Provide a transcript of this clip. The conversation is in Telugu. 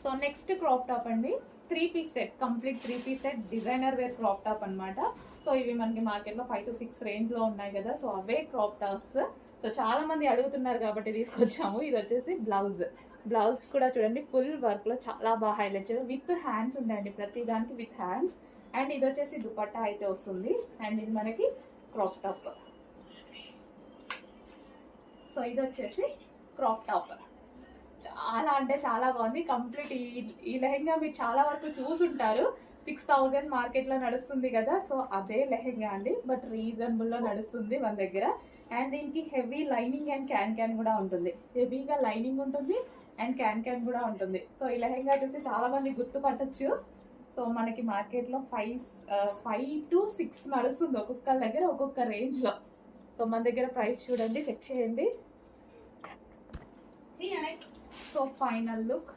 సో నెక్స్ట్ క్రాప్ టాప్ అండి, 3-piece set, complete 3-piece set, designer wear crop top అనమాట. సో ఇవి మనకి మార్కెట్లో 5 to 6 రేంజ్లో ఉన్నాయి కదా, సో అవే క్రాప్ టాప్స్. సో చాలా మంది అడుగుతున్నారు కాబట్టి తీసుకొచ్చాము. ఇది వచ్చేసి బ్లౌజ్ కూడా చూడండి ఫుల్ వర్క్లో చాలా బాగా హైలైట్ చేయాలి, విత్ హ్యాండ్స్ ఉంటాయండి ప్రతి దానికి విత్ హ్యాండ్స్. అండ్ ఇది వచ్చేసి దుపట్టా అయితే వస్తుంది. అండ్ ఇది మనకి క్రాప్ టాప్. సో ఇది వచ్చేసి క్రాప్ టాప్, చాలా అంటే చాలా బాగుంది. కంప్లీట్ ఈ లెహెంగా మీరు చాలా వరకు చూసుంటారు, 6000 మార్కెట్లో నడుస్తుంది కదా. సో అదే లెహెంగా అండి, బట్ రీజనబుల్లో నడుస్తుంది మన దగ్గర. అండ్ దీనికి హెవీ లైనింగ్ అండ్ క్యాన్ కూడా ఉంటుంది, హెవీగా లైనింగ్ ఉంటుంది అండ్ క్యాన్ కూడా ఉంటుంది. సో ఈ లెహెంగా చూసి చాలా మంది గుర్తుపట్టచ్చు. సో మనకి మార్కెట్లో 5 to 6 నడుస్తుంది, ఒక్కొక్క దగ్గర ఒక్కొక్క రేంజ్లో. సో మన దగ్గర ప్రైస్ చూడండి, చెక్ చేయండి. So final look